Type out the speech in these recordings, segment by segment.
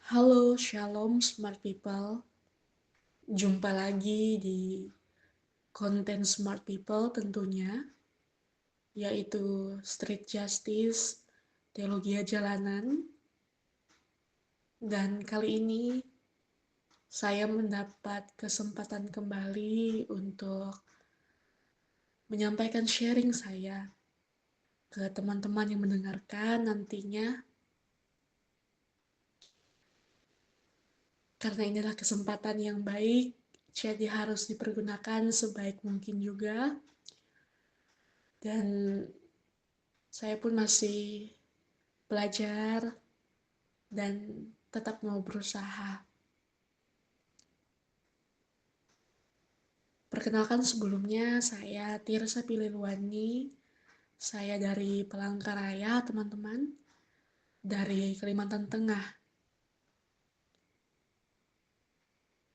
Halo, Shalom Smart People. Jumpa lagi di konten Smart People tentunya, yaitu Street Justice, Teologi Jalanan. Dan kali ini saya mendapat kesempatan kembali untuk menyampaikan sharing saya ke teman-teman yang mendengarkan nantinya. Karena inilah kesempatan yang baik, jadi harus dipergunakan sebaik mungkin juga. Dan saya pun masih belajar dan tetap mau berusaha. Perkenalkan sebelumnya, saya Tirsa Pililwani. Saya dari Palangkaraya, teman-teman. Dari Kalimantan Tengah.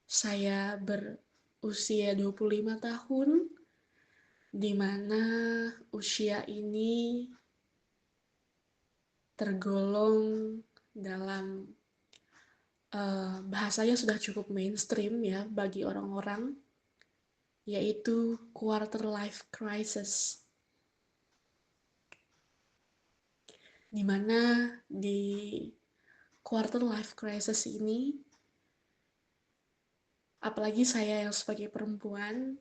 Saya berusia 25 tahun, di mana usia ini tergolong dalam bahasanya sudah cukup mainstream ya bagi orang-orang, yaitu quarter life crisis. Di mana di quarter life crisis ini, apalagi saya yang sebagai perempuan,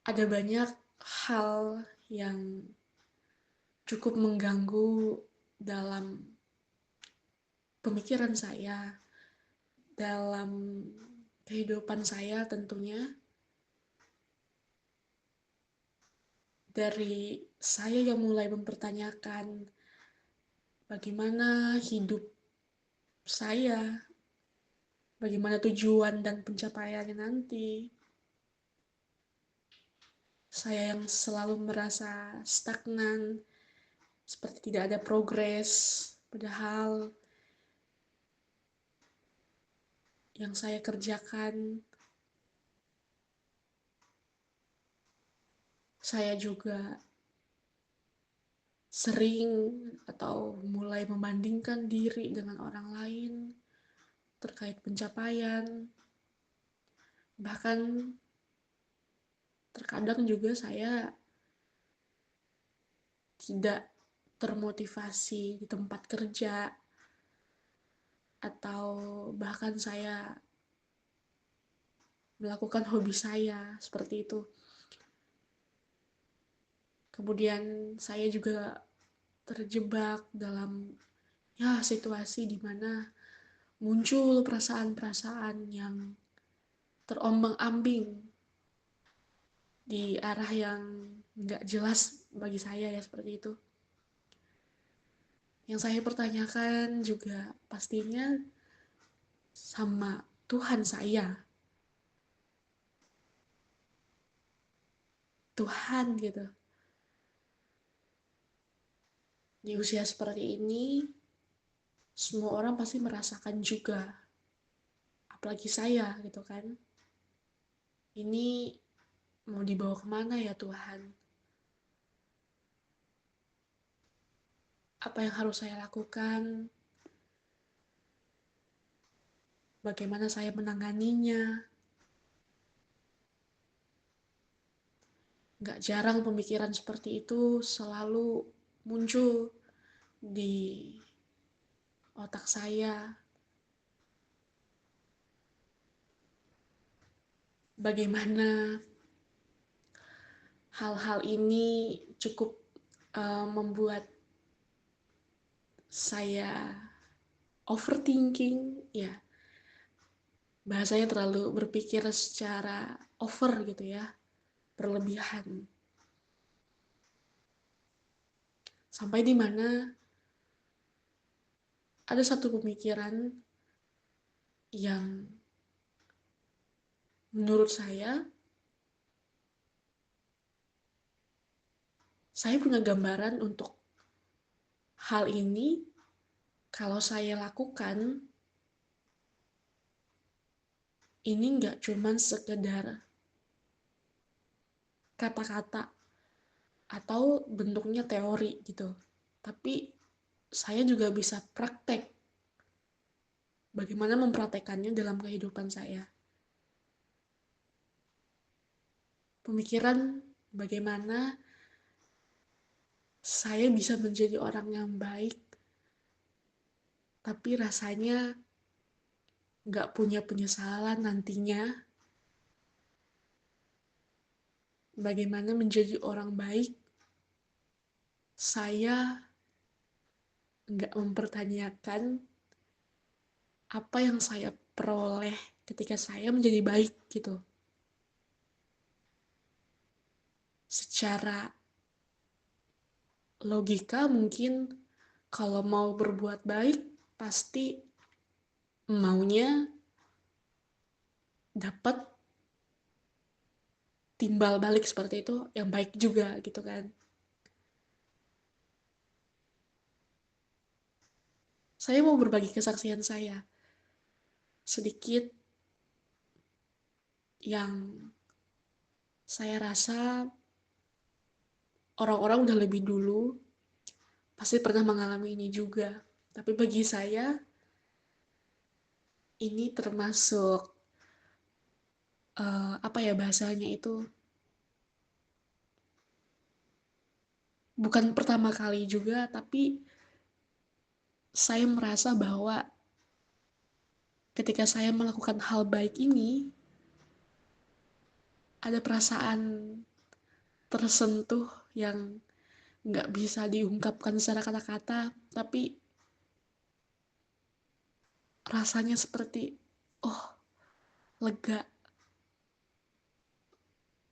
ada banyak hal yang cukup mengganggu dalam pemikiran saya, dalam kehidupan saya tentunya. Dari saya yang mulai mempertanyakan bagaimana hidup saya, bagaimana tujuan dan pencapaiannya nanti. Saya yang selalu merasa stagnan, seperti tidak ada progres, padahal yang saya kerjakan, saya juga sering atau mulai membandingkan diri dengan orang lain terkait pencapaian. Bahkan terkadang juga saya tidak termotivasi di tempat kerja, atau bahkan saya melakukan hobi saya seperti itu. Kemudian saya juga terjebak dalam situasi di mana muncul perasaan-perasaan yang terombang-ambing di arah yang nggak jelas bagi saya ya, seperti itu. Yang saya pertanyakan juga pastinya sama Tuhan saya. Tuhan gitu. Di usia seperti ini, semua orang pasti merasakan juga. Apalagi saya gitu kan. Ini mau dibawa kemana ya Tuhan? Apa yang harus saya lakukan? Bagaimana saya menanganinya? Gak jarang pemikiran seperti itu selalu muncul di otak saya. Bagaimana hal-hal ini cukup membuat saya overthinking, ya. Bahasanya terlalu berpikir secara over gitu ya, berlebihan. Sampai di mana ada satu pemikiran yang menurut saya punya gambaran untuk hal ini. Kalau saya lakukan, ini nggak cuman sekedar kata-kata atau bentuknya teori gitu, tapi saya juga bisa praktek bagaimana mempraktekannya dalam kehidupan saya. Pemikiran bagaimana saya bisa menjadi orang yang baik, tapi rasanya nggak punya penyesalan nantinya. Bagaimana menjadi orang baik, saya nggak mempertanyakan apa yang saya peroleh ketika saya menjadi baik gitu. Secara logika mungkin kalau mau berbuat baik pasti maunya dapat timbal balik seperti itu yang baik juga gitu kan. Saya mau berbagi kesaksian saya sedikit yang saya rasa orang-orang udah lebih dulu pasti pernah mengalami ini juga. Tapi bagi saya ini termasuk apa ya bahasanya itu, bukan pertama kali juga, tapi saya merasa bahwa ketika saya melakukan hal baik ini ada perasaan tersentuh yang nggak bisa diungkapkan secara kata-kata, tapi rasanya seperti, oh, lega,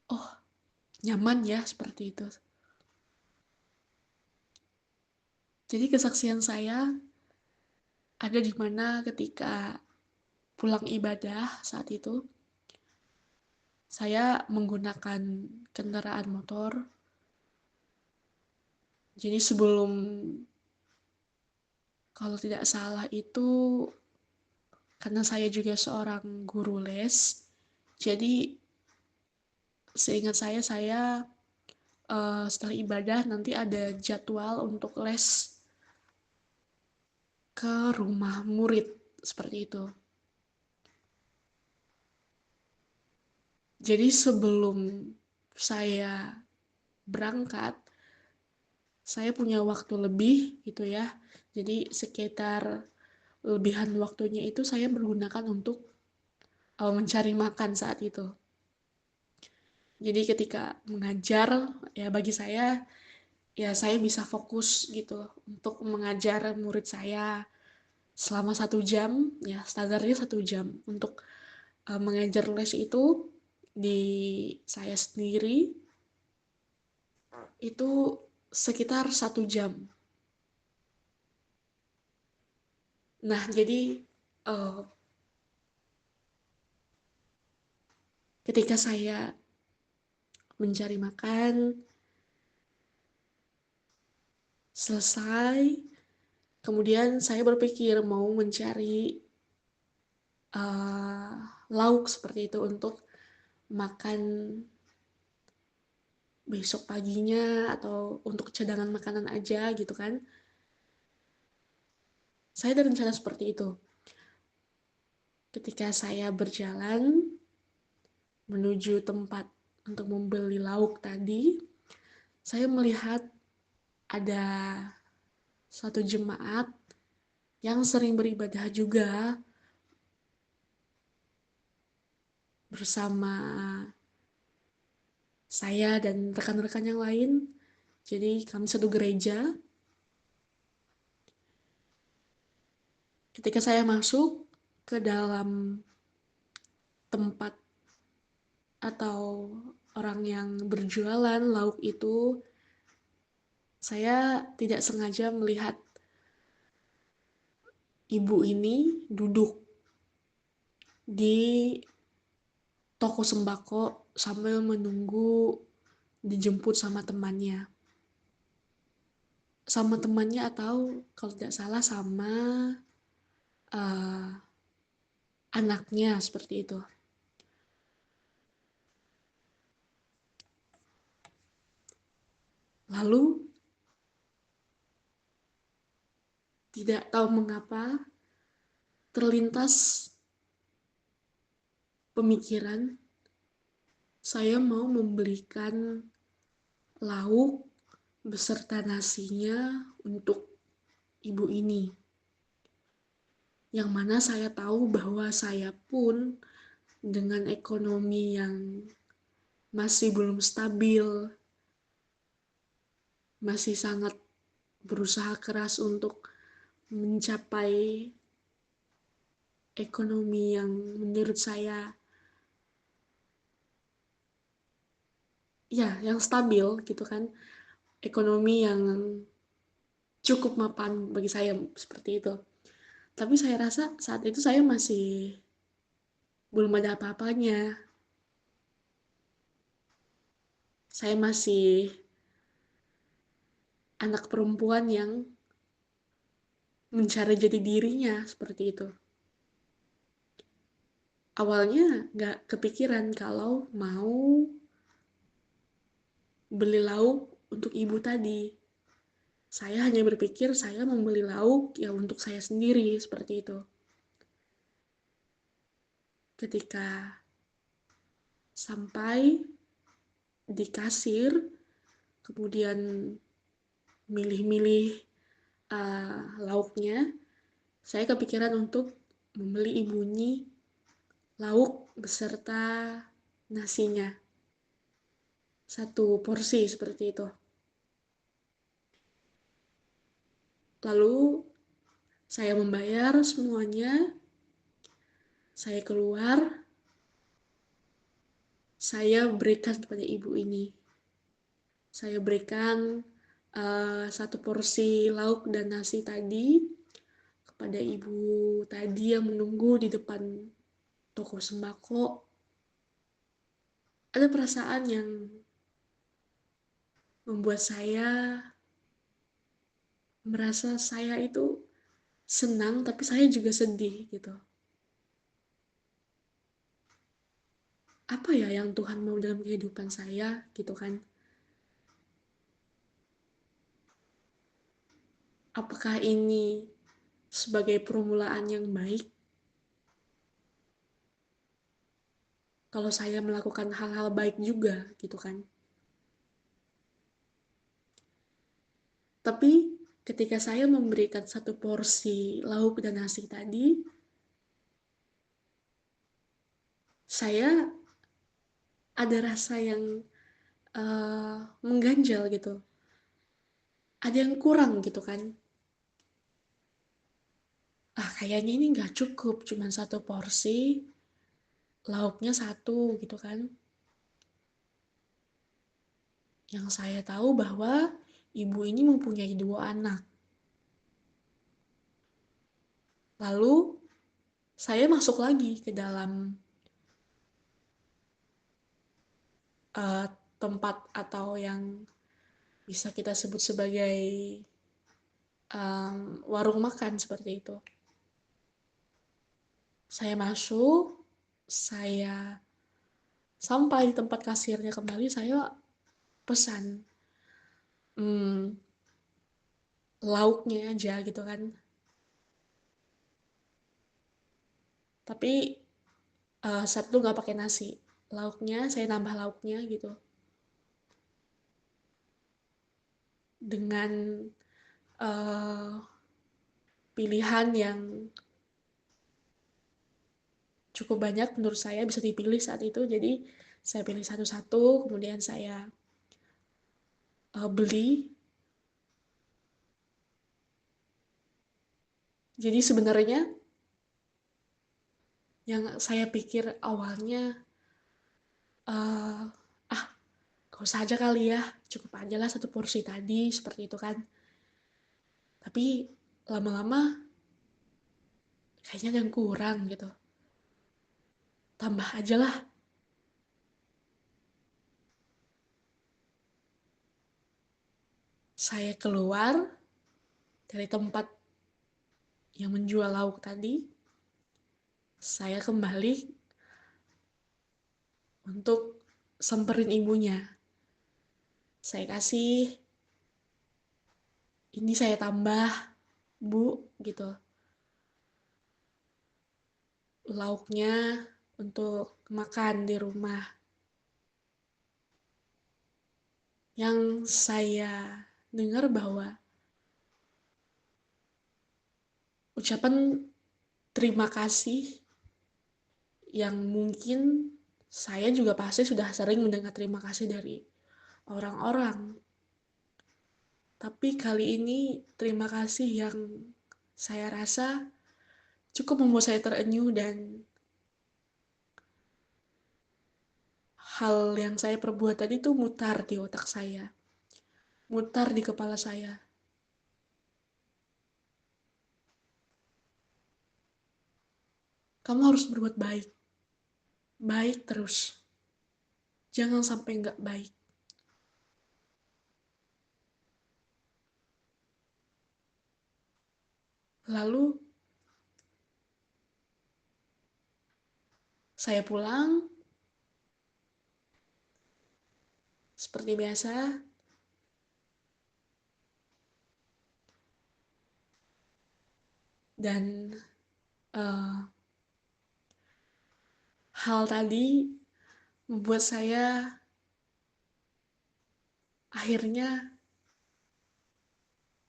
oh, nyaman ya, seperti itu. Jadi kesaksian saya ada di mana ketika pulang ibadah saat itu, saya menggunakan kendaraan motor. Jadi sebelum, kalau tidak salah itu, karena saya juga seorang guru les, jadi seingat saya setelah ibadah nanti ada jadwal untuk les ke rumah murid, seperti itu. Jadi sebelum saya berangkat, saya punya waktu lebih gitu ya. Jadi sekitar lebihan waktunya itu saya menggunakan untuk mencari makan saat itu. Jadi ketika mengajar, ya bagi saya, ya saya bisa fokus gitu untuk mengajar murid saya selama 1 jam, ya standarnya 1 jam. Untuk mengajar les itu di saya sendiri itu sekitar 1 jam. Nah, jadi uh, ketika saya mencari makan, selesai, kemudian saya berpikir mau mencari uh, lauk seperti itu untuk makan besok paginya atau untuk cadangan makanan aja gitu kan. Saya ada rencana seperti itu. Ketika saya berjalan menuju tempat untuk membeli lauk tadi, saya melihat ada suatu jemaat yang sering beribadah juga bersama saya dan rekan-rekan yang lain. Jadi kami satu gereja. Ketika saya masuk ke dalam tempat atau orang yang berjualan lauk itu, saya tidak sengaja melihat ibu ini duduk di toko sembako sambil menunggu dijemput sama temannya. Sama temannya atau kalau tidak salah sama uh, anaknya seperti itu. Lalu tidak tahu mengapa terlintas pemikiran saya mau membelikan lauk beserta nasinya untuk ibu ini. Yang mana saya tahu bahwa saya pun dengan ekonomi yang masih belum stabil, masih sangat berusaha keras untuk mencapai ekonomi yang menurut saya ya yang stabil gitu kan, ekonomi yang cukup mapan bagi saya seperti itu. Tapi saya rasa saat itu saya masih belum ada apa-apanya. Saya masih anak perempuan yang mencari jati dirinya seperti itu. Awalnya nggak kepikiran kalau mau beli lauk untuk ibu tadi. Saya hanya berpikir saya membeli lauk ya untuk saya sendiri seperti itu. Ketika sampai di kasir, kemudian milih-milih lauknya, saya kepikiran untuk membeli ibunyi lauk beserta nasinya. Satu porsi seperti itu. Lalu saya membayar semuanya, saya keluar, saya berikan kepada ibu ini. Saya berikan satu porsi lauk dan nasi tadi kepada ibu tadi yang menunggu di depan toko sembako. Ada perasaan yang membuat saya merasa saya itu senang, tapi saya juga sedih gitu. Apa ya yang Tuhan mau dalam kehidupan saya gitu kan? Apakah ini sebagai permulaan yang baik? Kalau saya melakukan hal-hal baik juga gitu kan? Tapi ketika saya memberikan satu porsi lauk dan nasi tadi, saya ada rasa yang mengganjal gitu. Ada yang kurang gitu kan. Kayaknya ini nggak cukup, cuma satu porsi, lauknya satu gitu kan. Yang saya tahu bahwa ibu ini mempunyai 2 anak. Lalu saya masuk lagi ke dalam uh, tempat atau yang bisa kita sebut sebagai warung makan seperti itu. Saya masuk, saya sampai di tempat kasirnya kembali, saya pesan lauknya aja gitu kan. Tapi saat itu nggak pakai nasi. Lauknya, saya nambah lauknya gitu. Dengan uh, pilihan yang cukup banyak menurut saya bisa dipilih saat itu. Jadi saya pilih satu-satu, kemudian saya beli. Jadi sebenarnya yang saya pikir awalnya, uh, gak usah aja kali ya, cukup aja lah satu porsi tadi, seperti itu kan. Tapi lama-lama kayaknya ada yang kurang gitu. Tambah aja lah. Saya keluar dari tempat yang menjual lauk tadi, saya kembali untuk samperin ibunya. Saya kasih, ini saya tambah, Bu, gitu. lauknya untuk makan di rumah. Yang saya dengar bahwa ucapan terima kasih yang mungkin saya juga pasti sudah sering mendengar terima kasih dari orang-orang. Tapi kali ini terima kasih yang saya rasa cukup membuat saya terenyuh dan hal yang saya perbuat tadi tuh mutar di otak saya, mutar di kepala saya. Kamu harus berbuat baik, baik terus. Jangan sampai nggak baik. Lalu saya pulang, seperti biasa, dan uh, hal tadi membuat saya akhirnya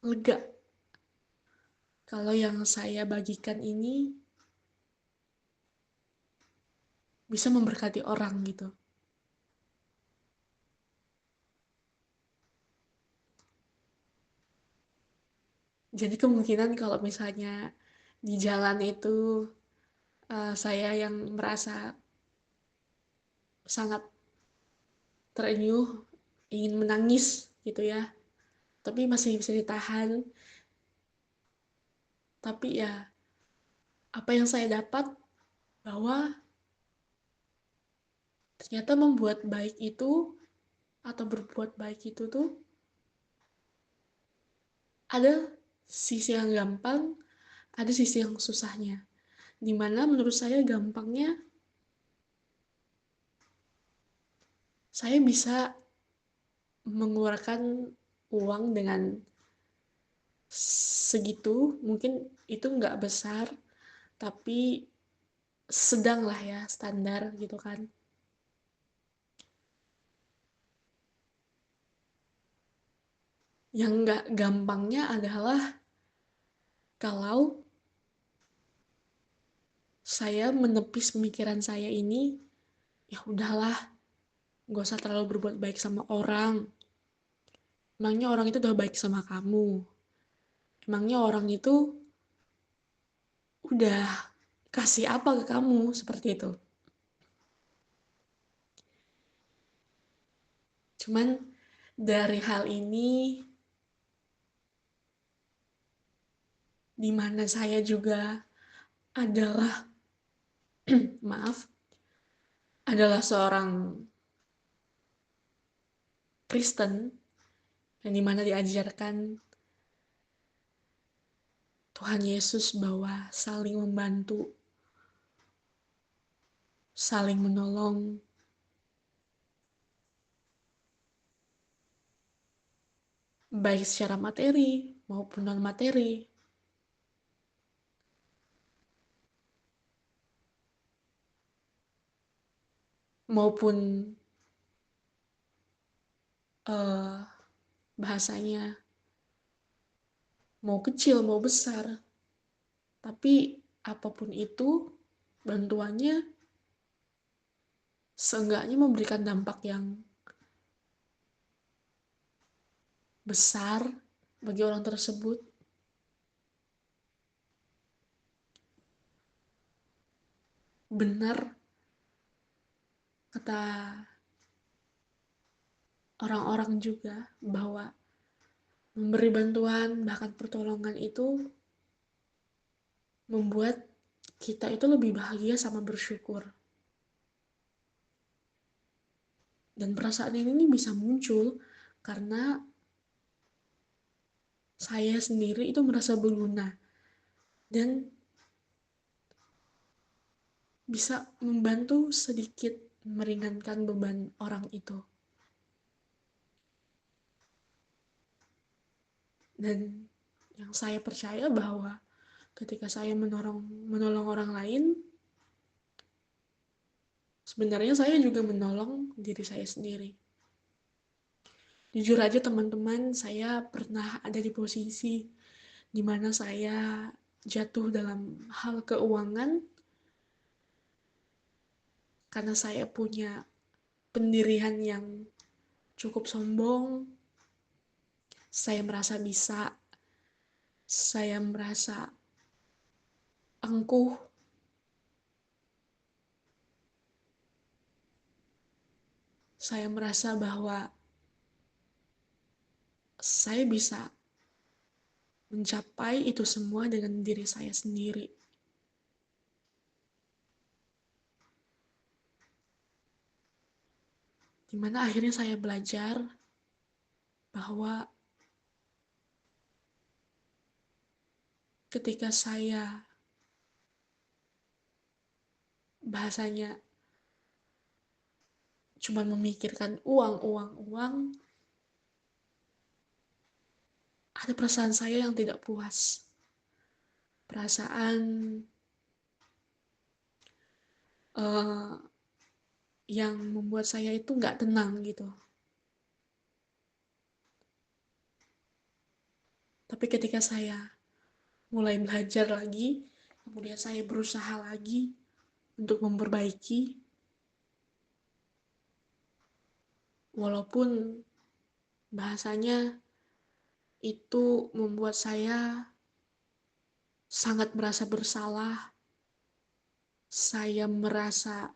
lega kalau yang saya bagikan ini bisa memberkati orang gitu. Jadi kemungkinan kalau misalnya di jalan itu saya yang merasa sangat terenyuh, ingin menangis gitu ya, tapi masih bisa ditahan. Tapi ya, apa yang saya dapat bahwa ternyata membuat baik itu atau berbuat baik itu tuh ada sisi yang gampang, ada sisi yang susahnya. Dimana menurut saya gampangnya saya bisa mengeluarkan uang dengan segitu, mungkin itu nggak besar, tapi sedang lah ya, standar gitu kan. Yang nggak gampangnya adalah kalau saya menepis pemikiran saya ini, ya udahlah, nggak usah terlalu berbuat baik sama orang. Emangnya orang itu udah baik sama kamu? Emangnya orang itu udah kasih apa ke kamu? Seperti itu. Cuman dari hal ini, di mana saya juga adalah, maaf, adalah seorang Kristen, yang dimana diajarkan Tuhan Yesus bahwa saling membantu, saling menolong, baik secara materi maupun non-materi, maupun uh, bahasanya mau kecil mau besar, tapi apapun itu bantuannya seenggaknya memberikan dampak yang besar bagi orang tersebut. Benar kata orang-orang juga bahwa memberi bantuan bahkan pertolongan itu membuat kita itu lebih bahagia sama bersyukur. Dan perasaan ini bisa muncul karena saya sendiri itu merasa berguna dan bisa membantu sedikit meringankan beban orang itu. Dan yang saya percaya bahwa ketika saya menolong orang lain, Sebenarnya saya juga menolong diri saya sendiri. Jujur aja teman-teman, saya pernah ada di posisi di mana saya jatuh dalam hal keuangan karena saya punya pendirian yang cukup sombong. Saya merasa bisa, saya merasa angkuh, saya merasa bahwa saya bisa mencapai itu semua dengan diri saya sendiri. Dimana akhirnya saya belajar bahwa ketika saya bahasanya cuma memikirkan uang, uang, uang, ada perasaan saya yang tidak puas. Perasaan uh, yang membuat saya itu nggak tenang gitu. Tapi ketika saya mulai belajar lagi, kemudian saya berusaha lagi untuk memperbaiki, walaupun bahasanya itu membuat saya sangat merasa bersalah, saya merasa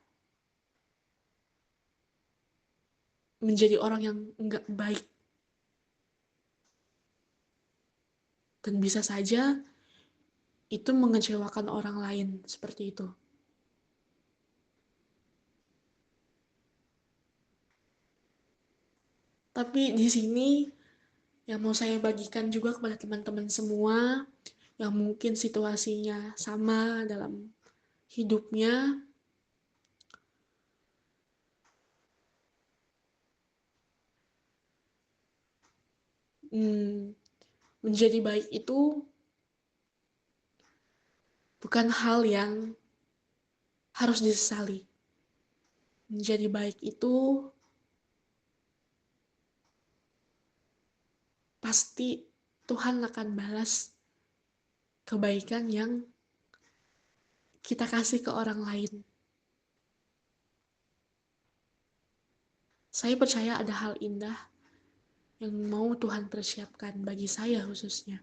menjadi orang yang enggak baik. Dan bisa saja itu mengecewakan orang lain seperti itu. Tapi di sini yang mau saya bagikan juga kepada teman-teman semua yang mungkin situasinya sama dalam hidupnya, menjadi baik itu bukan hal yang harus disesali. Menjadi baik itu pasti Tuhan akan balas kebaikan yang kita kasih ke orang lain. Saya percaya ada hal indah yang mau Tuhan persiapkan bagi saya khususnya.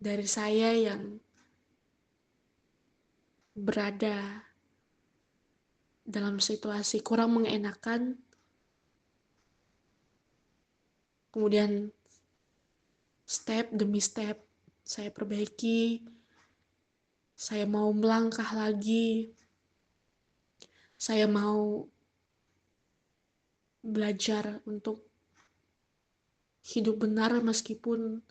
Dari saya yang berada dalam situasi kurang mengenakan, kemudian step demi step saya perbaiki, saya mau melangkah lagi, saya mau belajar untuk hidup benar meskipun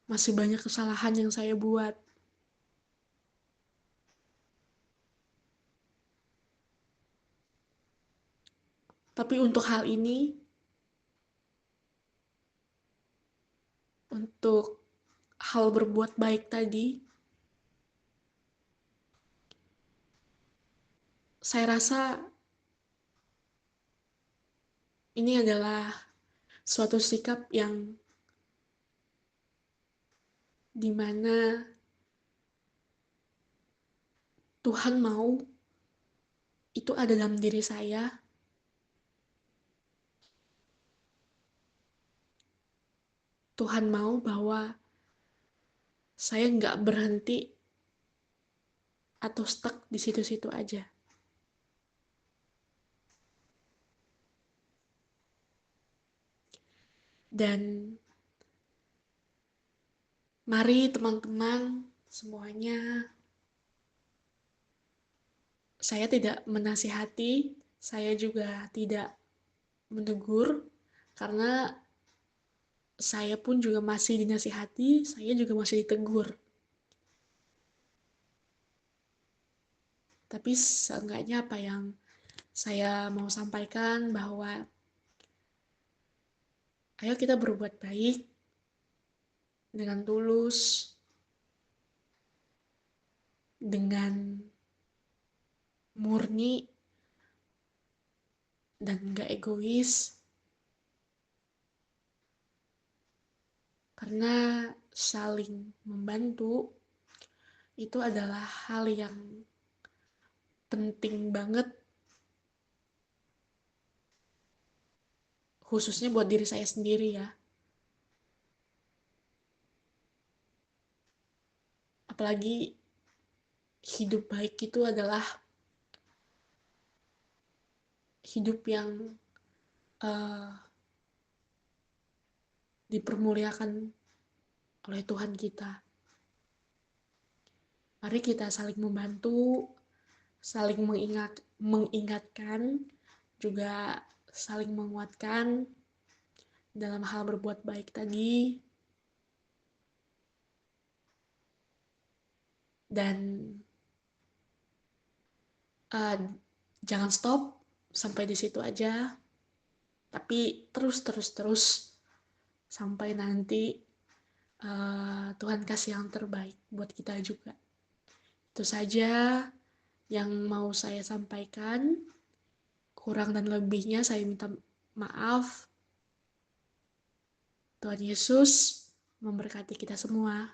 masih banyak kesalahan yang saya buat. Tapi untuk hal ini, untuk hal berbuat baik tadi, saya rasa ini adalah suatu sikap yang dimana Tuhan mau itu ada dalam diri saya. Tuhan mau bahwa saya nggak berhenti atau stuck di situ-situ aja. Dan mari teman-teman semuanya, saya tidak menasihati, saya juga tidak menegur, karena saya pun juga masih dinasihati, saya juga masih ditegur. Tapi seenggaknya apa yang saya mau sampaikan bahwa ayo kita berbuat baik dengan tulus, dengan murni dan gak egois, karena saling membantu itu adalah hal yang penting banget, khususnya buat diri saya sendiri ya. Apalagi hidup baik itu adalah hidup yang uh, dipermuliakan oleh Tuhan kita. Mari kita saling membantu, saling mengingatkan, juga saling menguatkan dalam hal berbuat baik tadi. Dan uh, jangan stop sampai di situ aja, tapi terus sampai nanti Tuhan kasih yang terbaik buat kita juga. Itu saja yang mau saya sampaikan. Kurang dan lebihnya saya minta maaf. Tuhan Yesus memberkati kita semua.